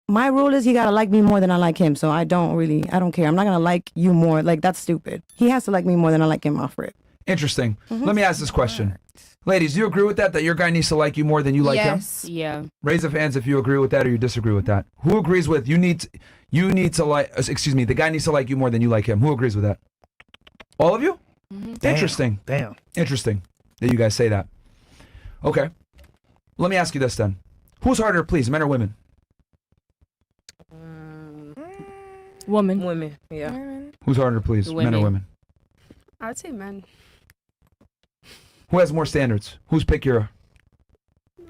my rule is he gotta like me more than I like him. So I don't care. I'm not gonna like you more. Like, that's stupid. He has to like me more than I like him off rip. Interesting. Let me ask this question. Ladies, do you agree with that your guy needs to like you more than you like him? Yes. Yeah. Raise the hands if you agree with that or you disagree with that. Who agrees with you need to like, excuse me, the guy needs to like you more than you like him. Who agrees with that? All of you? Interesting. Damn. Interesting that you guys say that. Okay. Let me ask you this then. Who's harder to please, men or women? Woman. Women, yeah. Who's harder to please, men or women? I would say men. Who has more standards? Who's pickier?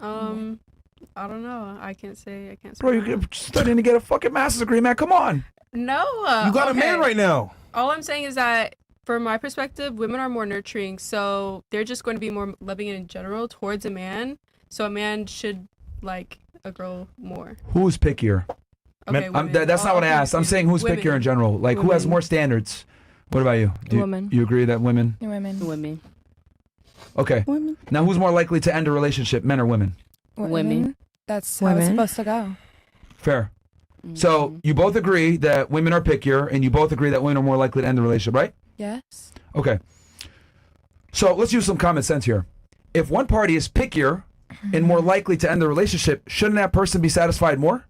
I don't know. I can't say. Bro, you're studying to get a fucking master's degree, man. Come on. No. You got a man right now. All I'm saying is that, from my perspective, women are more nurturing, so they're just going to be more loving in general towards a man. So a man should like a girl more. Who's pickier? Okay, that's not what I asked. I'm saying who's women. pickier in general. Like, who has more standards? What about you? Women. You agree that women? Women. Okay. Women. Now, who's more likely to end a relationship, men or women? Women. That's how it's supposed to go. Fair. So you both agree that women are pickier, and you both agree that women are more likely to end the relationship, right? Yes. Okay. So let's use some common sense here. If one party is pickier and more likely to end the relationship, shouldn't that person be satisfied more?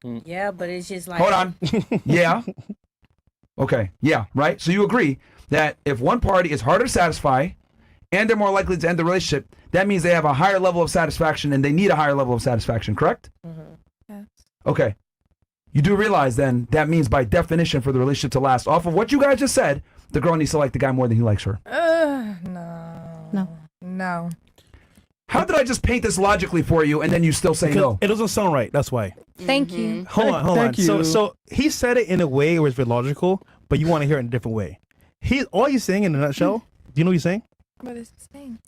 Yeah, but it's just like... Hold on. Yeah. Okay. Yeah, right? So you agree that if one party is harder to satisfy and they're more likely to end the relationship, that means they have a higher level of satisfaction and they need a higher level of satisfaction, correct? Yes. Okay. You do realize then that means by definition for the relationship to last, off of what you guys just said, the girl needs to like the guy more than he likes her. No. How did I just paint this logically for you and then you still say no? It doesn't sound right. That's why. Thank you. Hold on. Thank you. So he said it in a way where it's very logical, but you want to hear it in a different way. All he's saying in a nutshell, do you know what he's saying? What is he saying?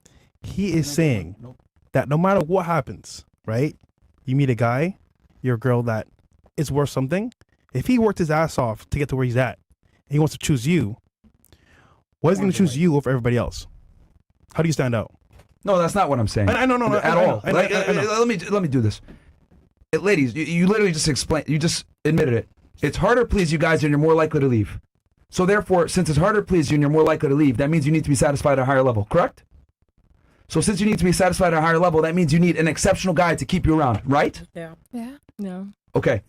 He is saying that no matter what happens, right? You meet a guy, you're a girl that is worth something. If he worked his ass off to get to where he's at, and he wants to choose you, why is he going to choose you over everybody else? How do you stand out? No, that's not what I'm saying. I know, at all. I know. Let me do this. Ladies, you literally just explained. You just admitted it. It's harder to please you guys, and you're more likely to leave. So therefore, since it's harder to please you, and you're more likely to leave, that means you need to be satisfied at a higher level. Correct? So since you need to be satisfied at a higher level, that means you need an exceptional guy to keep you around. Right? Yeah. Yeah. No. Okay.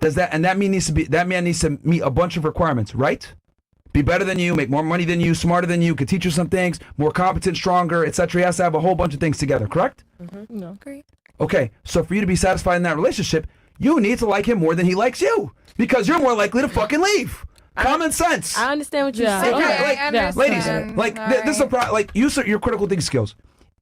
That man needs to meet a bunch of requirements. Right? Be better than you, make more money than you, smarter than you, could teach you some things, more competent, stronger, etc. He has to have a whole bunch of things together, correct? No. Great. Okay, so for you to be satisfied in that relationship, you need to like him more than he likes you, because you're more likely to fucking leave. Common sense. I understand what you're Okay, saying. I understand. Ladies, like this is a problem. Like use your critical thinking skills.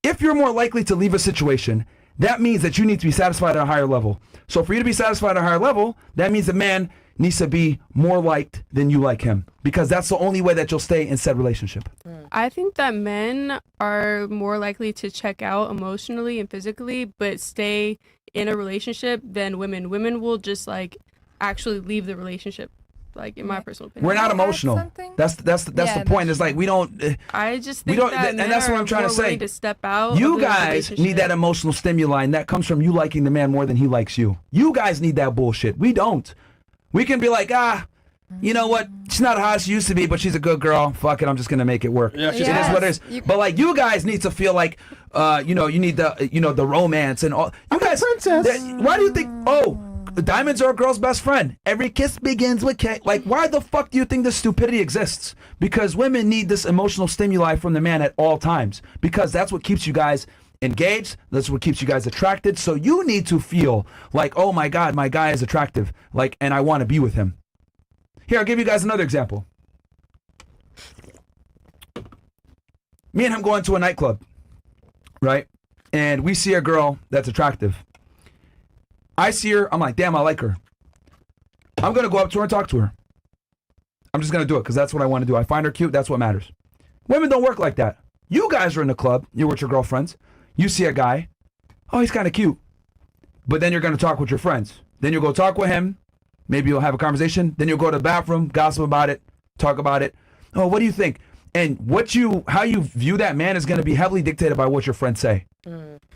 If you're more likely to leave a situation, that means that you need to be satisfied at a higher level. So for you to be satisfied at a higher level, that means the man needs to be more liked than you like him, because that's the only way that you'll stay in said relationship. I think that men are more likely to check out emotionally and physically, but stay in a relationship than women. Women will just like actually leave the relationship. Like in my personal opinion, We're not emotional. That's Yeah, the point. Is like we don't. I just We think don't, that and men that's what are I'm trying to more say. willing to step out. You of the guys need relationship. that emotional stimuli, and that comes from you liking the man more than he likes you. You guys need that bullshit. We don't. We can be like, you know what? She's not how she used to be, but she's a good girl. Fuck it, I'm just gonna make it work. Yeah, It is what it is. But like, you guys need to feel like, you need the romance and all. You guys, why do you think? Oh, diamonds are a girl's best friend. Every kiss begins with K. Like, why the fuck do you think this stupidity exists? Because women need this emotional stimuli from the man at all times, because that's what keeps you guys engaged. That's what keeps you guys attracted. So you need to feel like, oh my God, my guy is attractive. Like, and I want to be with him. Here, I'll give you guys another example. Me and him going to a nightclub, right? And we see a girl that's attractive. I see her, I'm like, damn, I like her. I'm going to go up to her and talk to her. I'm just going to do it because that's what I want to do. I find her cute, that's what matters. Women don't work like that. You guys are in the club, you're with your girlfriends. You see a guy, oh, he's kind of cute. But then you're going to talk with your friends. Then you'll go talk with him. Maybe you'll have a conversation. Then you'll go to the bathroom, gossip about it, talk about it. Oh, what do you think? And how you view that man is going to be heavily dictated by what your friends say.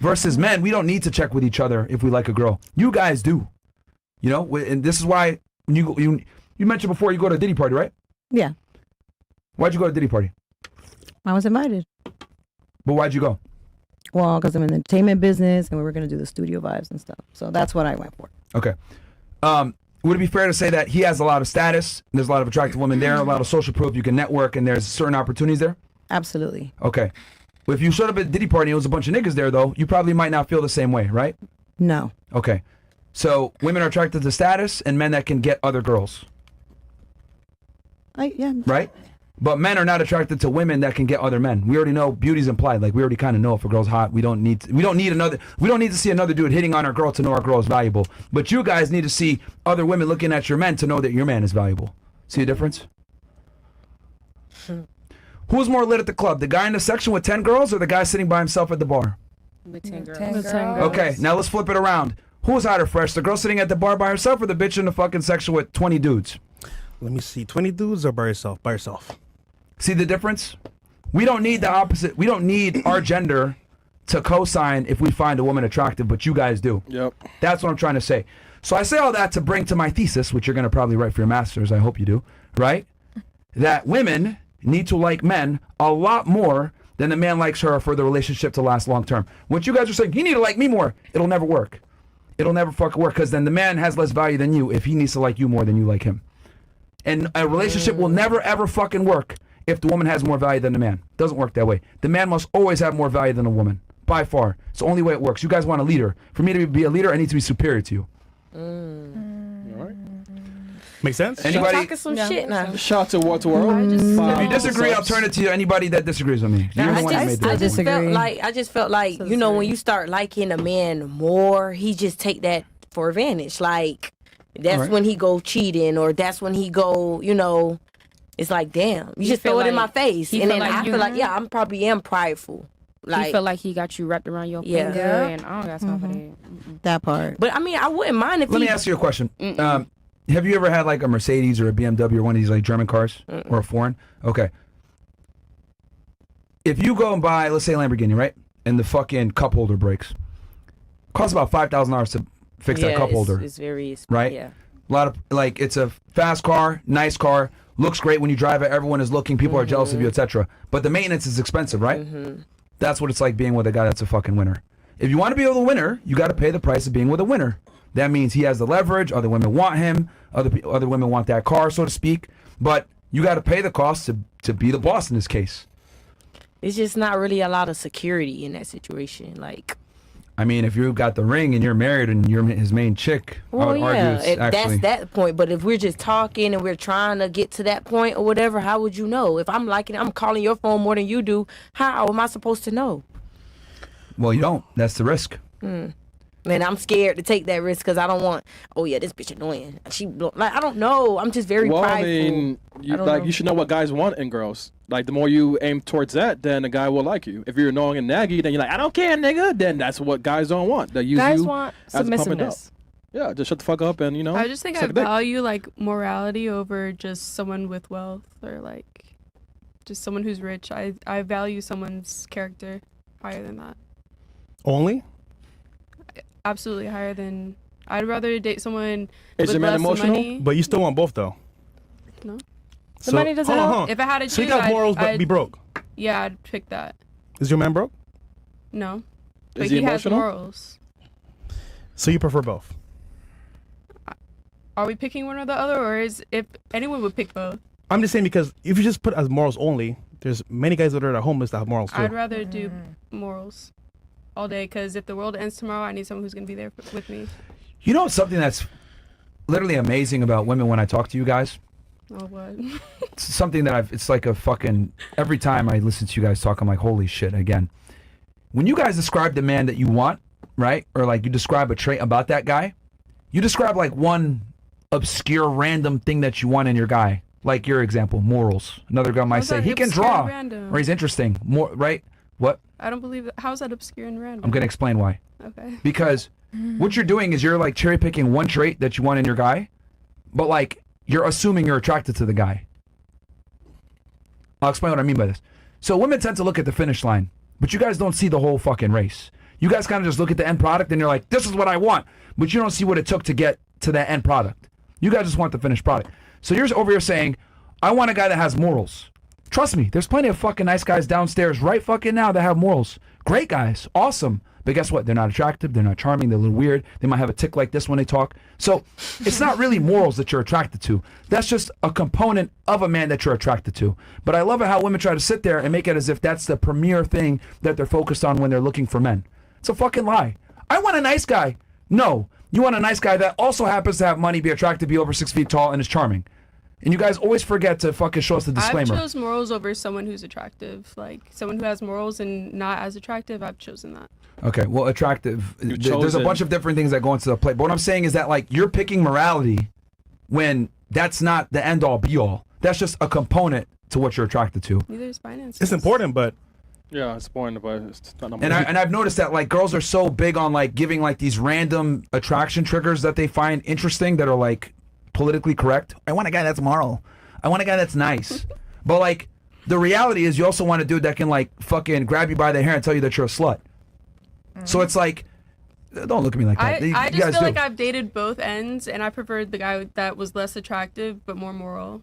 Versus men, we don't need to check with each other if we like a girl. You guys do. You know, and this is why you mentioned before you go to a Diddy party, right? Yeah. Why'd you go to a Diddy party? I was invited. But why'd you go? Well, because I'm in the entertainment business and we were going to do the studio vibes and stuff. So that's what I went for. Okay. Would it be fair to say that he has a lot of status, and there's a lot of attractive women there, a lot of social proof, you can network, and there's certain opportunities there? Absolutely. Okay. Well, if you showed up at a Diddy party and it was a bunch of niggas there, though, you probably might not feel the same way, right? No. Okay. So women are attracted to status and men that can get other girls, Yeah. right? But men are not attracted to women that can get other men. We already know beauty's implied. Like we already kind of know if a girl's hot. We don't need to see another dude hitting on our girl to know our girl is valuable. But you guys need to see other women looking at your men to know that your man is valuable. See the difference? Who's more lit at the club? The guy in the section with 10 girls or the guy sitting by himself at the bar? With 10 girls. 10 With girls. 10 girls. Okay, now let's flip it around. Who's hotter, Fresh? The girl sitting at the bar by herself or the bitch in the fucking section with 20 dudes? Let me see. 20 dudes or by yourself? By yourself. See the difference? We don't need the opposite. We don't need our gender to co-sign if we find a woman attractive, but you guys do. Yep. That's what I'm trying to say. So I say all that to bring to my thesis, which you're going to probably write for your master's. I hope you do, right? That women need to like men a lot more than the man likes her for the relationship to last long term. What you guys are saying, you need to like me more. It'll never work. It'll never fucking work because then the man has less value than you if he needs to like you more than you like him. And a relationship will never ever fucking work if the woman has more value than the man. Doesn't work that way. The man must always have more value than a woman. By far. It's the only way it works. You guys want a leader. For me to be a leader, I need to be superior to you. All right. Make sense? Anybody? Talking some shit now. Shout out to World to World. If you disagree, I'll turn it to anybody that disagrees with me. You're the one that made the I just decision. felt like you know when you start liking a man more, he just take that for advantage. Like that's Alright. when he go cheating, or that's when he go. You know, it's like damn, you just feel throw it in my like- face, he and feel then like I you- feel like I'm probably prideful. Like, He feel like he got you wrapped around your Yeah. finger, Yeah. and I don't got time for that. That part. but I mean, I wouldn't mind if Let he. me ask you a question. Have you ever had like a Mercedes or a BMW or one of these like German cars or a foreign? Okay. If you go and buy, let's say a Lamborghini, right? And the fucking cup holder breaks. Costs about $5,000 to fix that cup holder. It's very Right? Yeah. A lot of like it's a fast car, nice car, looks great when you drive it, everyone is looking, people are jealous of you, etc. But the maintenance is expensive, right? That's what it's like being with a guy that's a fucking winner. If you want to be with a winner, you got to pay the price of being with a winner. That means he has the leverage, other women want him, other women want that car, so to speak. But you got to pay the cost to be the boss in this case. It's just not really a lot of security in that situation. Like, I mean, if you got the ring and you're married and you're his main chick, I would argue it's actually... that's that point. But if we're just talking and we're trying to get to that point or whatever, how would you know? If I'm liking, I'm calling your phone more than you do. How am I supposed to know? Well, you don't. That's the risk. Man, I'm scared to take that risk because I don't want. Oh yeah, this bitch annoying. Like I don't know. I'm just very Well, prideful. I mean, I don't know. you should know what guys want in girls. Like, the more you aim towards that, then a guy will like you. If you're annoying and naggy, then you're like, I don't care, nigga. Then that's what guys don't want. They use Guys you want as a pump and submissiveness. dump. Yeah, just shut the fuck up and, you know. I just think I suck a dick. value like morality over just someone with wealth or like just someone who's rich. I value someone's character higher than that. Only? Absolutely higher than. I'd rather date someone Is with your man less emotional? money. But you still want both, though. No. So, money doesn't hold on, help. hold on. If I had to So you choose, got morals, but I'd- be broke. Yeah, I'd pick that. Is your man broke? No, but Is he he has emotional? morals. So you prefer both? Are we picking one or the other, or is if anyone would pick both? I'm just saying because if you just put as morals only, there's many guys that are homeless that have morals too. I'd rather do morals all day because if the world ends tomorrow, I need someone who's gonna be there with me. You know something that's literally amazing about women when I talk to you guys? Oh, what? It's something that it's like a fucking, every time I listen to you guys talk, I'm like, holy shit, again. When you guys describe the man that you want, right? Or like you describe a trait about that guy, you describe like one obscure random thing that you want in your guy. Like your example, morals. Another guy might How's say, that he can obscure draw, and random? or he's interesting, more, right? What? I don't believe that. How's that obscure and random? I'm going to explain why. Okay. Because what you're doing is you're like cherry picking one trait that you want in your guy, but like you're assuming you're attracted to the guy. I'll explain what I mean by this. So women tend to look at the finish line, but you guys don't see the whole fucking race. You guys kind of just look at the end product and you're like, this is what I want, but you don't see what it took to get to that end product. You guys just want the finished product. So you're over here saying, I want a guy that has morals. Trust me, there's plenty of fucking nice guys downstairs right fucking now that have morals. Great guys, awesome. But guess what? They're not attractive, they're not charming, they're a little weird. They might have a tick like this when they talk. So it's not really morals that you're attracted to. That's just a component of a man that you're attracted to. But I love it how women try to sit there and make it as if that's the premier thing that they're focused on when they're looking for men. It's a fucking lie. I want a nice guy. No, you want a nice guy that also happens to have money, be attractive, be over 6 feet tall, and is charming. And you guys always forget to fucking show us the disclaimer. I've chose morals over someone who's attractive. Like someone who has morals and not as attractive, I've chosen that. Okay, well, attractive. There's a chosen- bunch of different things that go into the play. But what I'm saying is that, like, you're picking morality when that's not the end all be all. That's just a component to what you're attracted to. Neither is finance. It's important, but Yeah, it's important, but it's not number And one. I've noticed that, like, girls are so big on, like, giving, like, these random attraction triggers that they find interesting that are, like, politically correct. I want a guy that's moral. I want a guy that's nice. But, like, the reality is you also want a dude that can, like, fucking grab you by the hair and tell you that you're a slut. So it's like, don't look at me like that. You I just guys feel do. like I've dated both ends, and I preferred the guy that was less attractive but more moral.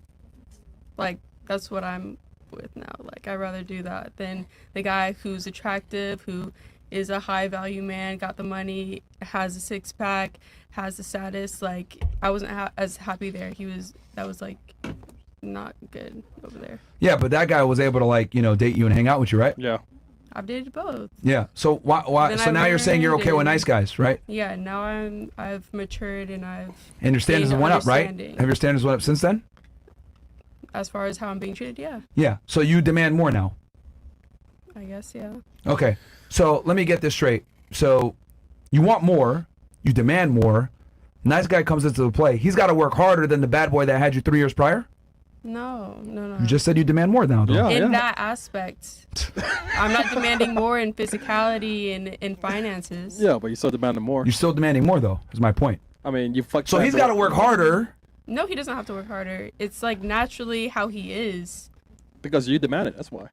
Like, that's what I'm with now. Like, I'd rather do that than the guy who's attractive, who is a high value man, got the money, has a six pack, has the status. Like, I wasn't as happy there. That was like not good over there. Yeah, but that guy was able to, like, you know, date you and hang out with you, right? Yeah. I've dated both. Yeah. So why? Then So I now you're saying you're okay with learned nice guys, right? Yeah, now I've matured and I've And your standards gained went up, right? understanding. Have your standards went up since then? As far as how I'm being treated, yeah. Yeah. So you demand more now. I guess, yeah. Okay. So let me get this straight. So you want more, you demand more. Nice guy comes into the play. He's got to work harder than the bad boy that had you 3 years prior. No. You just said you demand more now, though. Yeah. In that aspect, I'm not demanding more in physicality and in finances. Yeah, but you still demanding more. You're still demanding more, though. Is my point. I mean, you fucked. So that, he's but- got to work harder. No, he doesn't have to work harder. It's like naturally how he is. because you demand it. That's why.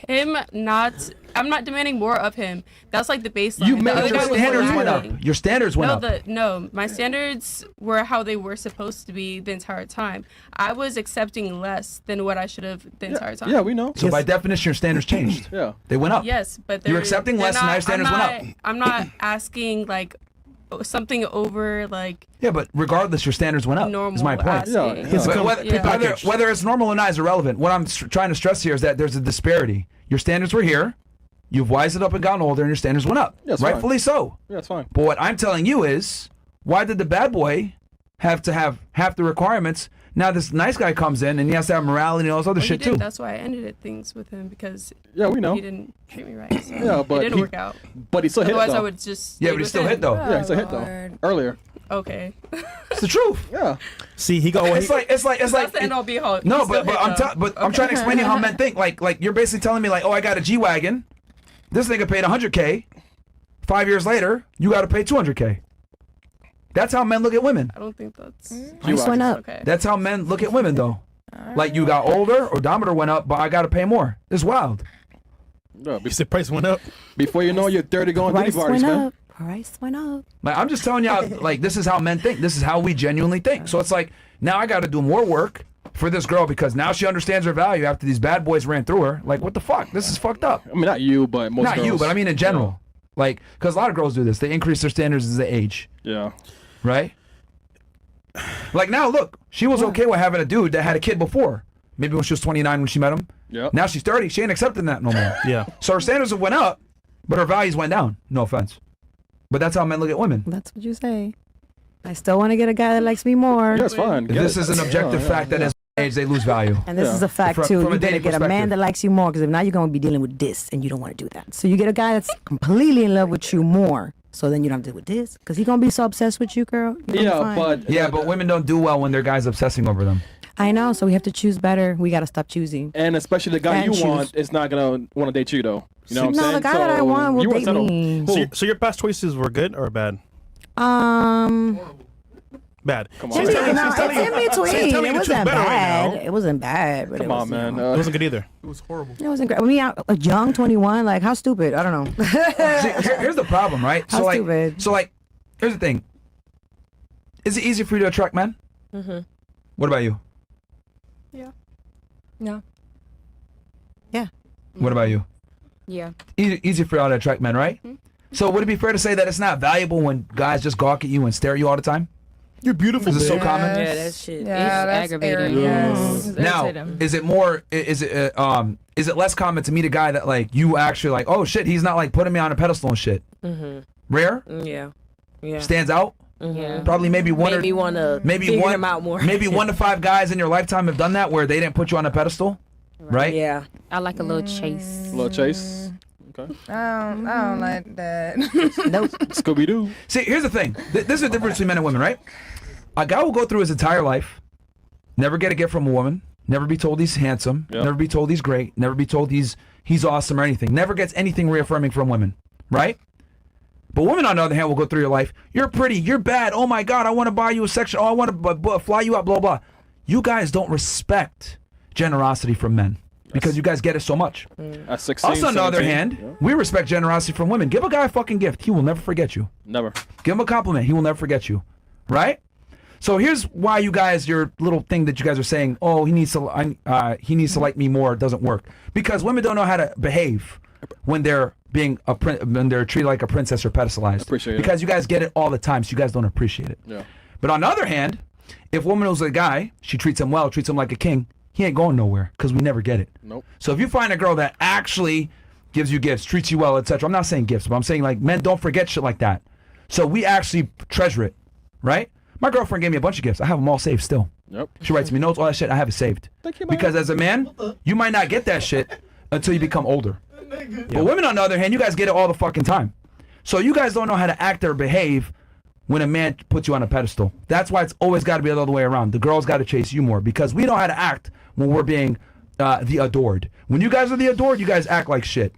I'm not demanding more of him. That's like the baseline. You The made other your guy was standards went up. demanding. Your standards went up. My standards were how they were supposed to be the entire time. I was accepting less than what I should have the entire time. Yeah, we know. So by definition, your standards changed. Yeah. They went up. Yes, but You're they're- accepting they're less and now your standards went up. I'm not asking like something over like Yeah, but regardless, your standards went up. normal Is my point. asking. Yeah, It's But a whether, Yeah. whether it's normal or not is irrelevant. What I'm trying to stress here is that there's a disparity. Your standards were here. You've wised it up and gotten older, and your standards went up. Yeah, it's fine. Rightfully so. Yeah, it's fine. But what I'm telling you is, why did the bad boy have to have half the requirements? Now this nice guy comes in, and he has to have morality and all this other Well, he shit didn't. too. That's why I ended things with him because Yeah, we know. he didn't treat me right. So Yeah, but it didn't he- work out. But he still hit it Otherwise, though. I would just. Yeah, stay but he with still him. hit though. Yeah, he still hit Lord. though. Earlier. Okay. It's the truth. Yeah. See, he got It's like That's the end all be all. No, He still but hit, though. I'm trying to explain to you how men think. Like you're basically telling me like, oh, I got a G-Wagon. This nigga paid 100K. 5 years later, you got to pay 200K. That's how men look at women. I don't think that's Price went up. okay. That's how men look at women, though. Like you got older, odometer went up, but I got to pay more. It's wild. No, the price went up. before you know it, you're 30 going to Price these parties, went man. up. Price went up. Like I'm just telling y'all, like this is how men think. This is how we genuinely think. So it's like now I got to do more work for this girl because now she understands her value after these bad boys ran through her. Like what the fuck? This is fucked up. I mean, not you, but most Not girls. you, but I mean in general. Like because a lot of girls do this. They increase their standards as they age. Yeah. Right? Like now, look, she was okay with having a dude that had a kid before. Maybe when she was 29 when she met him. Yep. Now she's 30. She ain't accepting that no more. Yeah. So her standards have went up, but her values went down. No offense. But that's how men look at women. That's what you say. I still want to get a guy that likes me more. Yeah, it's fine. Get This it. is an objective Yeah, fact that yeah. as age they lose value. And this Yeah. is a fact From- too. from a You better dating get a man perspective. that likes you more, because if not, you're gonna be dealing with this, and you don't want to do that. So you get a guy that's completely in love with you more. So then you don't have to deal with this, because he's gonna be so obsessed with you, girl. You're gonna be Yeah, fine. but Yeah, but women don't do well when their guy's obsessing over them. I know. So we have to choose better. We gotta stop choosing. and especially the guy And you choose. want is not gonna want to date you though. You know what I'm No, saying? the guy that I So, want will you wanna date settle. me. Who? So your past choices were good or bad? Bad. Come It's on. in between. she's telling It you the truth wasn't better right bad. now. It wasn't bad. But Come it was, on, man. You know, It wasn't good either. It was horrible. it wasn't great. I mean, a young 21, like how stupid. I don't know. Here's the problem, right? How stupid. Here's the thing. Is it easy for you to attract men? Mm-hmm. What about you? Yeah. No. What about you? Yeah. Easy for y'all to attract men, right? So would it be fair to say that it's not valuable when guys just gawk at you and stare at you all the time? You're beautiful. Is it so babe. common? Yeah, that shit. Yeah, that's aggravating. arrogant. Yes. That's Now, him. is it more? Is it less common to meet a guy that like you actually like? Oh shit, he's not like putting me on a pedestal and shit. Mm-hmm. Rare, Yeah. Yeah. stands out. Mm-hmm. Probably maybe one Made me or want to maybe figure one him out more. maybe 1 to 5 guys in your lifetime have done that where they didn't put you on a pedestal, right? Yeah. I like a little chase. Little chase. Okay. I don't like that. Nope. Scooby Doo. See, here's the thing. This is the difference between men and women, right? A guy will go through his entire life, never get a gift from a woman, never be told he's handsome, Yep. never be told he's great, never be told he's awesome or anything. Never gets anything reaffirming from women, right? But women, on the other hand, will go through your life. You're pretty. You're bad. Oh my God, I want to buy you a section. Oh, I want to fly you out. Blah blah. You guys don't respect generosity from men because you guys get it so much. At 16, Also, on the other 17, hand, yeah. we respect generosity from women. Give a guy a fucking gift. He will never forget you. Never. Give him a compliment. He will never forget you. Right? So here's why you guys, your little thing that you guys are saying, oh, he needs to like me more. It doesn't work because women don't know how to behave when they're when they're treated like a princess or pedestalized. Appreciate it. Because you guys get it all the time, so you guys don't appreciate it. Yeah. But on the other hand, if a woman was a guy, she treats him well, treats him like a king. He ain't going nowhere because we never get it. Nope. So if you find a girl that actually gives you gifts, treats you well, etc. I'm not saying gifts, but I'm saying like men don't forget shit like that. So we actually treasure it, right? My girlfriend gave me a bunch of gifts. I have them all saved still. Yep. She writes me notes, all that shit. I have it saved. Thank you, man. Because as a man, you might not get that shit until you become older. But women, on the other hand, you guys get it all the fucking time. So you guys don't know how to act or behave when a man puts you on a pedestal. That's why it's always got to be the other way around. The girls got to chase you more because we know how to act when we're being the adored. When you guys are the adored, you guys act like shit.